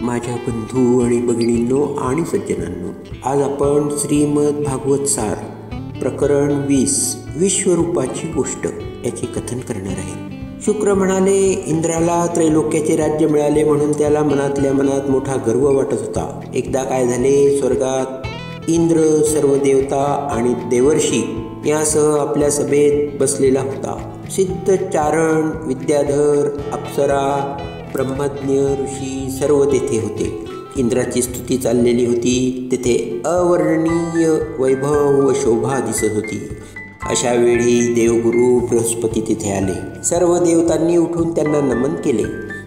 माझ्या बंधू आणि भगिनींनो आणि सज्जनांनो, आज आपण श्रीमद भागवत सार प्रकरण 20 विश्वरूपाची गोष्ट याचे कथन करणार आहे. शुक्र म्हणाले, इंद्राला त्रैलोक्याचे राज्य मिळाले म्हणून त्याला मनातल्या मनात मोठा गर्व वाटत होता. एकदा काय झाले, स्वर्गात इंद्र, सर्व देवता आणि देवर्षी यासह आपल्या सभेत बसलेला होता. सिद्ध, चारण, विद्याधर, अप्सरा, ब्रह्मज्ञ, ऋषी सर्व तेथे होते. इंद्राची स्तुती चाललेली होती. तेथे अवर्णनीय वैभव व शोभा दिसत होती. अशा वेळी देवगुरु बृहस्पती तिथे आले. सर्व देवतांनी उठून त्यांना नमन केले.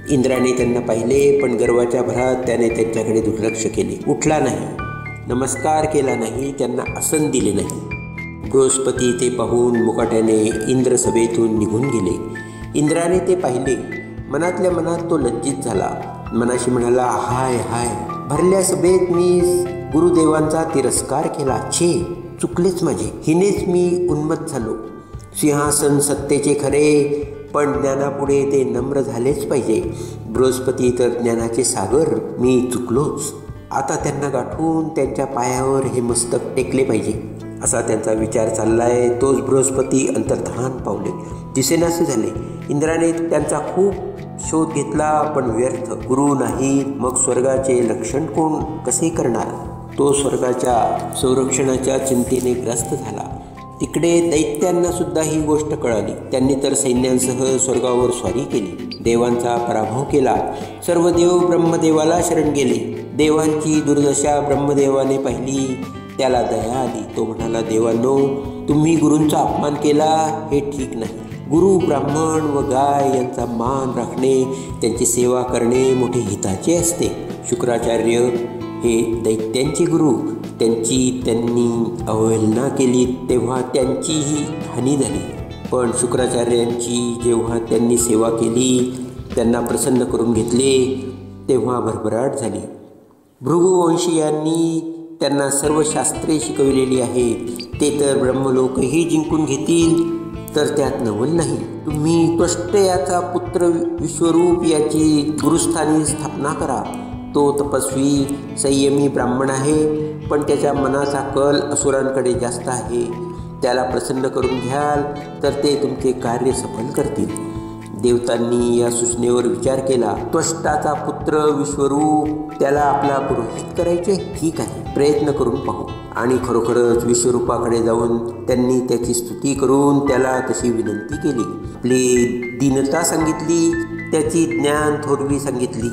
इंद्राने त्यांना पाहिले, पण गर्वाच्या भरात त्याने त्यांच्याकडे दुर्लक्ष केले. उठला नाही, नमस्कार केला नाही, त्यांना आसन दिले नाही. बृहस्पती ते पाहून मुकाट्याने इंद्र सभेतून निघून गेले. इंद्राने ते पाहिले. मनातल्या मनात तो लज्जित झाला. मनाशी म्हणाला, हाय हाय, भरल्या सभेत मी गुरुदेवांचा तिरस्कार केला. छे, चुकलेच माझे. हिनेच मी उन्मत्त झालो. सिंहासन सत्तेचे खरे, पण ज्ञानापुढे ते नम्र झालेच पाहिजे. बृहस्पती तर ज्ञानाचे सागर, मी चुकलोच. आता त्यांना गाठून त्यांच्या पायावर हे मस्तक टेकले पाहिजे, असा त्यांचा विचार चाललाय. तोच बृहस्पती अंतर्धान पावले. दिसेनासे झाले. इंद्राने त्यांचा खूप शोध घेतला, पण व्यर्थ. गुरु नाही, मग स्वर्गाचे रक्षण कोण कसे करणार? तो स्वर्गाच्या संरक्षणाच्या चिंतेने ग्रस्त झाला. तिकडे दैत्यांना सुद्धा ही गोष्ट कळाली. त्यांनी तर सैन्यांसह स्वर्गावर स्वारी केली, देवांचा पराभव केला. सर्व देव ब्रह्मदेवाला शरण गेले. देवांची दुर्दशा ब्रह्मदेवाने पाहिली. त्याला दया आली. तो म्हणाला, देवांनो, तुम्ही गुरूंचा अपमान केला, हे ठीक नाही. गुरु, ब्राह्मण व गाय यांचा मान राखणे, त्यांची सेवा करणे मोठे हिताचे असते. शुक्राचार्य हे दैत्यांचे गुरु. त्यांनी अवहेलना केली तेव्हा त्यांचीही हानी झाली. पण शुक्राचार्यांची जेव्हा त्यांनी सेवा केली, त्यांना प्रसन्न करून घेतले, तेव्हा भरभराट झाली. भृगुवंशीयांनी त्यांना सर्व शास्त्रे शिकविलेली आहेत. ते तर ब्रह्मलोकही जिंकून घेतील, तर त्यात नवल नाही. तुम्ही त्वष्ट याचा पुत्र विश्वरूप याची गुरुस्थानी स्थापना करा. तो तपस्वी, संयमी ब्राह्मण आहे, पण त्याच्या मनाचा कल असुरांकडे जास्त आहे. त्याला प्रसन्न करून घ्याल तर ते तुमचे कार्य सफल करतील. देवतांनी या सूचनेवर विचार केला. त्वष्टाचा पुत्र विश्वरूप, त्याला आपला पुरोहित करायचे? ठीक आहे, प्रयत्न करून पाहू. आणि खरोखरच विश्वरूपाकडे जाऊन त्यांनी त्याची स्तुती करून त्याला तशी विनंती केली. आपली दीनता सांगितली, त्याची ज्ञान थोरवी सांगितली.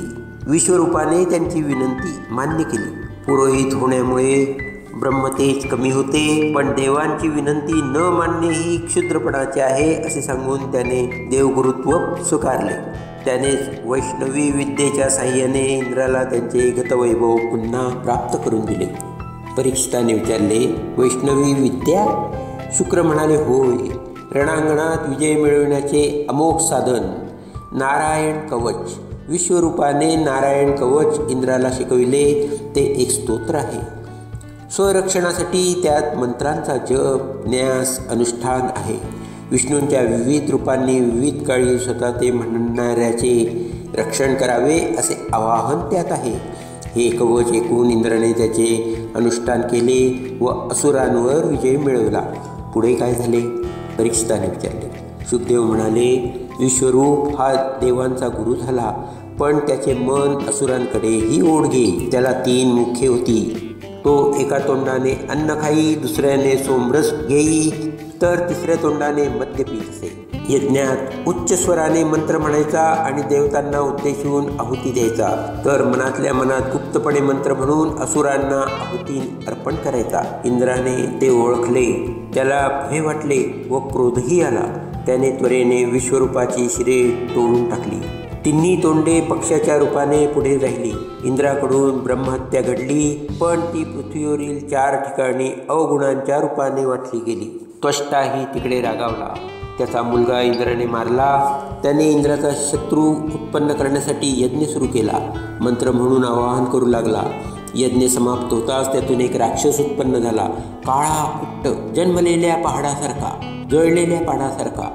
विश्वरूपाने त्यांची विनंती मान्य केली. पुरोहित होण्यामुळे ब्रह्मतेज कमी होते, पण देवांची विनंती न मानणे ही क्षुद्रपणाचे आहे, असे सांगून त्याने देवगुरुत्व स्वीकारले. त्याने वैष्णवी विद्येच्या साह्याने इंद्राला त्यांचे गतवैभव पुन्हा प्राप्त करून दिले. परीक्षिताने विचारले, वैष्णवी विद्या? शुक्र म्हणाले, होय. रणांगणात विजय मिळविण्याचे अमोघ साधन नारायण कवच. विश्वरूपाने नारायण कवच इंद्राला शिकविले. ते एक स्तोत्र आहे. स्वरक्षणासाठी त्यात मंत्रांचा जप, न्यास, अनुष्ठान आहे. विष्णूंच्या विविध रूपांनी विविध काळी स्वतः ते म्हणणाऱ्याचे रक्षण करावे असे आवाहन त्यात आहे. हे कवच ऐकून इंद्राने त्याचे अनुष्ठान केले व असुरांवर विजय मिळवला. पुढे काय झाले? परीक्षिताने विचारले. शुकदेव म्हणाले, विश्वरूप हा देवांचा गुरु झाला, पण त्याचे मन असुरांकडेही ओढगे. त्याला 3 मुखे होती. तो एका तोंडाने अन्न खाई, दुसऱ्याने सोमरस घेई, तर तिसऱ्या तोंडाने मद्य पीत असे. यज्ञात उच्च स्वराने मंत्र म्हणायचा आणि देवतांना उद्देशून आहुती द्यायचा, तर मनातल्या मनात गुप्तपणे मंत्र म्हणून असुरांना आहुती अर्पण करायचा. इंद्राने ते ओळखले. त्याला भय वाटले व क्रोधही आला. त्याने त्वरेने विश्वरूपाची शिरे तोडून टाकली. तिन्ही तोंडे पक्षाच्या रूपाने पुढे राहिली. इंद्राकडून ब्रह्महत्या घडली, पण ती पृथ्वीवरील 4 ठिकाणी अवगुणांच्या रूपाने वाटली गेली. त्वष्टाही तिकडे रागावला. त्याचा मुलगा इंद्राने मारला. त्याने इंद्राचा शत्रू उत्पन्न करण्यासाठी यज्ञ सुरू केला. मंत्र म्हणून आवाहन करू लागला. यज्ञ समाप्त होताच त्यातून एक राक्षस उत्पन्न झाला. काळा कुट्ट, जन्मलेल्या पहाडासारखा, जळलेल्या पाडासारखा,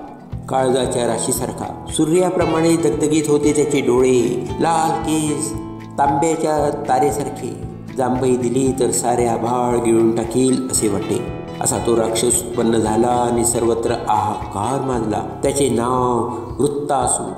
काळजाच्या राशीसारखा. सूर्याप्रमाणे दगदगीत होते त्याचे डोळे. लाल केस, तांब्याच्या तारेसारखे. जांभई दिली तर सारे आभाळ गिळून टाकील असे वाटे. असा तो राक्षस उत्पन्न झाला आणि सर्वत्र हाहाकार माजला. त्याचे नाव वृत्तासूर.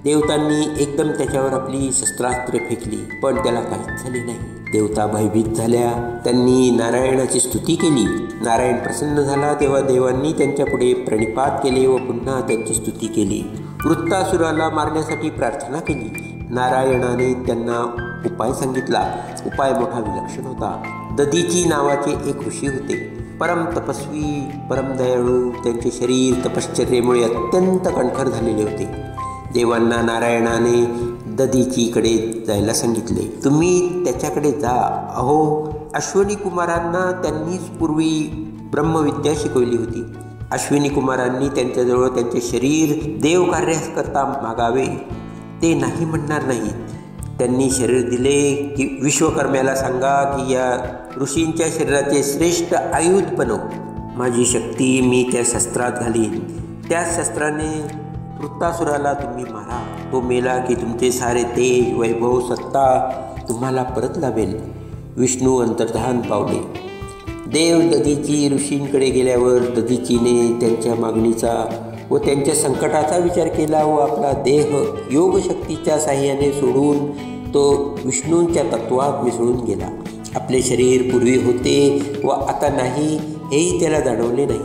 देवतांनी एकदम त्याच्यावर आपली शस्त्रास्त्रे फेकली, पण त्याला काहीच झाले नाही. देवता भयभीत झाल्या. त्यांनी नारायणाची स्तुती केली. नारायण प्रसन्न झाला तेव्हा देवांनी त्यांच्यापुढे प्रणिपात केले व पुन्हा त्यांची स्तुती केली. वृत्तासुराला मारण्यासाठी प्रार्थना केली. नारायणाने त्यांना उपाय सांगितला. उपाय मोठा विलक्षण होता. ददीची नावाचे एक ऋषी होते. परम तपस्वी, परम दयाळू. त्यांचे शरीर तपश्चर्येमुळे अत्यंत कणखर झालेले होते. देवांना नारायणाने ददीचीकडे जायला सांगितले. तुम्ही त्याच्याकडे जा. अहो, अश्विनी कुमारांना त्यांनीच पूर्वी ब्रह्मविद्या शिकवली होती. अश्विनी कुमारांनी त्यांच्याजवळ त्यांचे शरीर देवकार्याकरता मागावे. ते नाही म्हणणार नाहीत. त्यांनी शरीर दिले की विश्वकर्म्याला सांगा की या ऋषींच्या शरीराचे श्रेष्ठ आयुध बनव. माझी शक्ती मी त्या शस्त्रात घालीन. त्याच शस्त्राने वृत्तासुराला तुम्ही मारा. तो मेला की तुमचे सारे तेज, वैभव, सत्ता तुम्हाला परत लाभेल. विष्णू अंतर्धान पावले. देव ददीची ऋषींकडे गेल्यावर ददीचीने त्यांच्या मागणीचा व त्यांच्या संकटाचा विचार केला व आपला देह योगशक्तीच्या साह्याने सोडून तो विष्णूंच्या तत्वात मिसळून गेला. आपले शरीर पूर्वी होते व आता नाही हेही त्याला जाणवले नाही.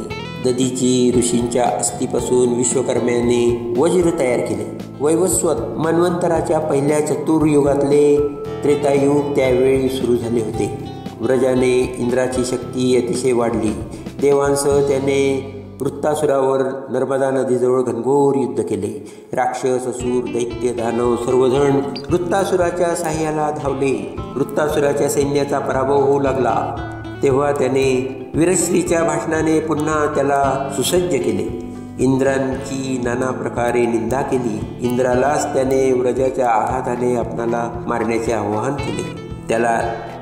ददीची ऋषींच्या अस्थिपासून विश्वकर्म्याने वज्र तयार केले. वैवस्वत मन्वंतराच्या पहिल्या चतुर्युगातले त्रेतायुग त्यावेळी सुरू झाले होते. व्रजाने इंद्राची शक्ती अतिशय वाढली. देवांसह त्याने वृत्तासुरावर नर्मदा नदीजवळ घनघोर युद्ध केले. राक्षस, असुर, दैत्य, दानव सर्वजण वृत्तासुराच्या साह्याला धावले. वृत्तासुराच्या सैन्याचा पराभव होऊ लागला. तेव्हा त्याने वीरश्रीच्या भाषणाने पुन्हा त्याला सुसज्ज केले. इंद्रांची नाना प्रकारे निंदा केली. इंद्रालाच त्याने व्रजाच्या आघाताने आपणाला मारण्याचे आवाहन केले. त्याला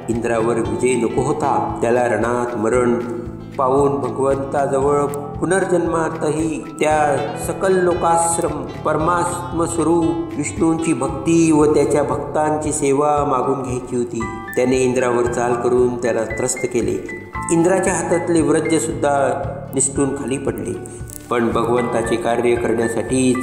इंद्रावर विजय नको होता. त्याला रणात मरण पाहून भगवंताजवळ पुनर्जन्मातही त्या सकल लोकाश्रम परमात्मस्वरूप विष्णूंची भक्ती व त्याच्या भक्तांची सेवा मागून घ्यायची होती. त्याने इंद्रावर चाल करून त्याला त्रस्त केले. इंद्राच्या हातातले व्रजसुद्धा निसटून खाली पडले. पण भगवंताचे कार्य करण्यासाठीच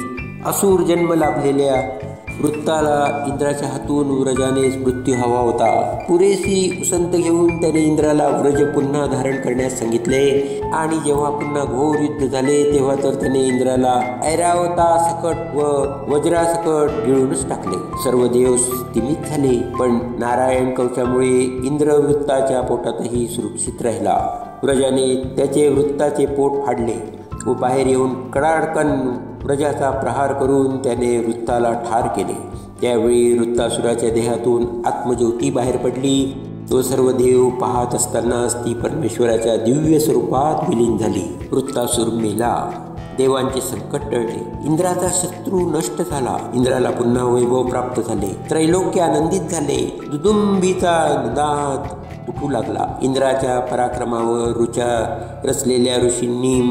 असुर जन्म लाभलेल्या वृत्ताला इंद्राच्या हातून व्रजाने मृत्यू हवा होता. पुरेशी उसंत घेऊन त्याने इंद्राला व्रज पुन्हा धारण करण्यास सांगितले आणि जेव्हा पुन्हा घोर युद्ध झाले तेव्हा तर त्याने इंद्राला ऐरावतासकट व वज्रासकट गिळूनच टाकले. सर्व देव स्तिमित झाले. पण नारायण कवचामुळे इंद्र वृत्ताच्या पोटातही सुरक्षित राहिला. व्रजाने त्याचे वृत्ताचे पोट फाडले व बाहेर येऊन कडाडकन व्रजाचा प्रहार करून त्याने वृत्ताला ठार केले. त्यावेळी वृत्तासुराच्या देहातून आत्मज्योती बाहेर पडली. तो सर्व देव पाहत असतानाच ती परमेश्वराच्या दिव्य स्वरूपात विलीन झाली. वृत्तासुर मेला. देवांचे संकट टळले. इंद्राचा शत्रू नष्ट झाला. इंद्राला पुन्हा वैभव प्राप्त झाले. त्रैलोक्य आनंदित झाले. दुदुंबीचा निनाद उठू लागला. इंद्राच्या पराक्रमावर ऋचा रचलेल्या ऋषींनी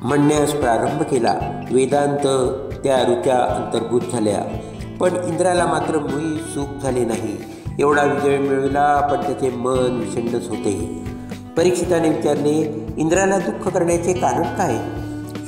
म्हणण्यास प्रारंभ केला. वेदांत त्या ऋचा अंतर्भूत झाल्या. पण इंद्राला मात्र मुळी सुख झाले नाही. एवढा विजय मिळविला पण त्याचे मन विषण्णच होते. परीक्षिताने विचारले, इंद्राला दुःख करण्याचे कारण काय?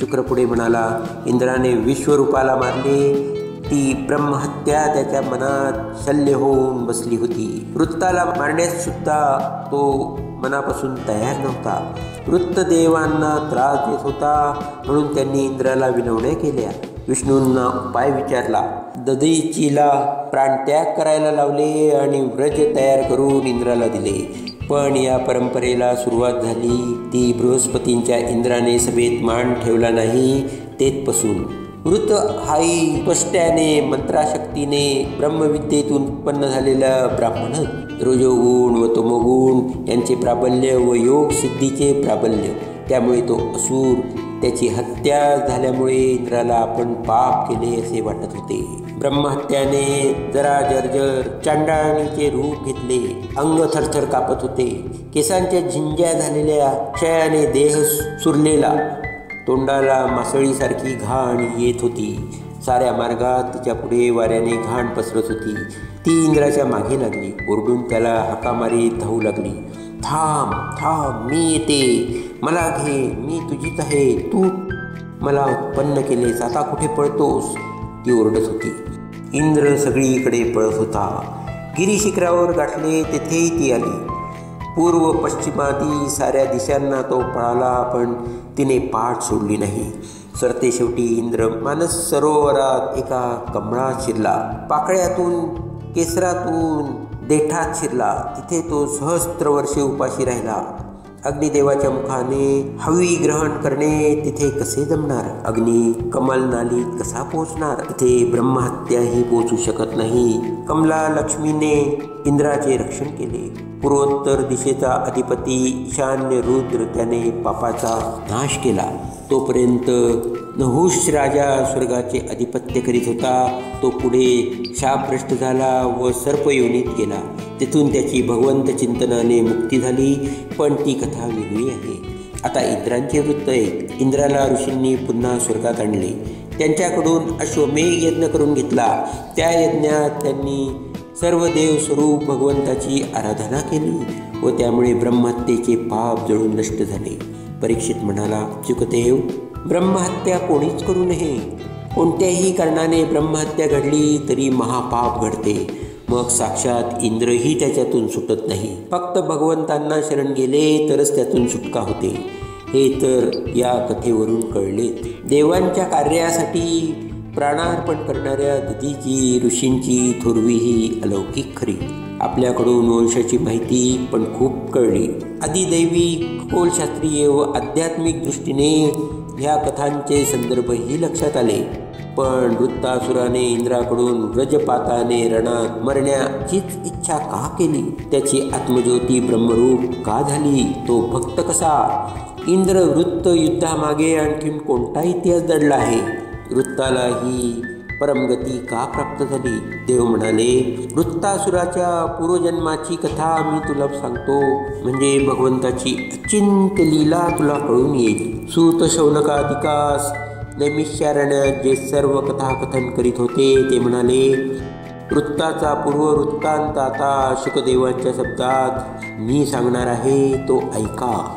शुक्र पुढे म्हणाला, इंद्राने विश्वरूपाला मारले. ती ब्रह्महत्या त्याच्या मनात शल्य होऊन बसली होती. वृत्ताला मारण्यास सुद्धा तो मनापासून तयार नव्हता. वृत्तदेवांना त्रास देत होता म्हणून त्यांनी इंद्राला विनवण्या केल्या. विष्णूंना उपाय विचारला. ददीचीला प्राणत्याग करायला लावले आणि व्रज तयार करून इंद्राला दिले. पण या परंपरेला सुरुवात झाली ती बृहस्पतींच्या इंद्राने सभेत मान ठेवला नाही तेथपासून. वृत्त हाई त्वष्ट्याने मंत्राशक्तीने ब्रह्मविद्येतून उत्पन्न झालेला ब्राह्मणच. रजोगुण व तमोगुण यांचे प्राबल्य व योग सिद्धीचे प्राबल्य. त्यामुळे तो असुर. त्याची हत्या झाल्यामुळे इंद्राला आपण पाप केले असे वाटत होते. ब्रह्महत्याने जरा जर्जर चांडाळीचे रूप घेतले. अंग थरथर कापत होते. केसांच्या झिंज्या झालेल्या क्षयाने देह सुरलेला. तोंडाला मासळीसारखी घाण येत होती. साऱ्या मार्गात तिच्या पुढे वाऱ्याने घाण पसरत होती. ती इंद्राच्या मागे लागली. ओरडून त्याला हाका मारीत धावू लागली. थांब थांब, मी येते, मला घे, मी तुझीच आहे, तू मला उत्पन्न केलेस, आता कुठे पळतोस, ती ओरडत होती. इंद्र सगळीकडे पळत होता. गिरीशिखरावर गाठले तेथेही ती आली. पूर्व पश्चिमादी साऱ्या दिशांना तो पळाला, पण तिने पाठ सोडली नाही. सरते शेवटी इंद्र मानस सरोवरात एका कमळात शिरला. पाकळ्यातून, केसरातून देठात शिरला. तिथे तो सहस्त्र वर्षे उपाशी राहिला. अग्निदेवाच्या मुखाने हवी ग्रहण करणे तिथे कसे जमणार? अग्नी कमल नालीत कसा पोचणार? तिथे ब्रह्महत्याही पोचू शकत नाही. कमला लक्ष्मीने इंद्राचे रक्षण केले. पूर्वोत्तर दिशेचा अधिपती ईशान्य रुद्र त्याने पापाचा नाश केला. तोपर्यंत नहुष राजा स्वर्गाचे अधिपत्य करीत होता. तो पुढे शापभ्रष्ट झाला व सर्पयोनीत गेला. तेथून त्याची भगवंत चिंतनाने मुक्ती झाली. पण ती कथा वेगळी आहे. आता इंद्रांचे वृत्त आहे. इंद्राला ऋषींनी पुन्हा स्वर्गात आणले. त्यांच्याकडून अश्वमेघ यज्ञ करून घेतला. त्या यज्ञात त्यांनी सर्व देव स्वरूप भगवंताची आराधना केली व त्यामुळे ब्रह्महत्येचे पाप जळून नष्ट झाले. परीक्षित म्हणाला, शुकदेव, ब्रह्महत्या कोणीच करू नये. कोणत्याही कारणाने ब्रह्महत्या घडली तरी महापाप घडते. मग साक्षात इंद्रही त्याच्यातून सुटत नाही. फक्त भगवंतांना शरण गेले तरच त्यातून सुटका होते. हे तर या कथेवरून कळले. देवांच्या कार्यासाठी प्राणार्पण करणाऱ्या दधीची, ऋषींची थोरवी ही अलौकिक खरी. आपल्याकडून वंशाची माहिती पण खूप कळली. आदिदैवी, खगोलशास्त्रीय व आध्यात्मिक दृष्टीने ह्या कथांचे संदर्भही लक्षात आले. पण वृत्तासुराने इंद्राकडून व्रजपाताने रणात मरण्याचीच इच्छा का केली? त्याची आत्मज्योती ब्रह्मरूप का झाली? तो भक्त कसा? इंद्र वृत्त युद्धामागे आणखीन कोणता इतिहास दडला आहे? वृत्ताला ही परमगती का प्राप्त झाली? देव म्हणाले, वृत्तासुराच्या पूर्वजन्माची कथा मी तुला सांगतो, म्हणजे भगवंताची अचिंत्य लीला तुला कळून येईल. सूत शौनकादिकास नैमिषारण्यात जे सर्व कथाकथन करीत होते ते म्हणाले, वृत्ताचा पूर्ववृत्तांत आता शुकदेवांच्या शब्दात मी सांगणार आहे, तो ऐका.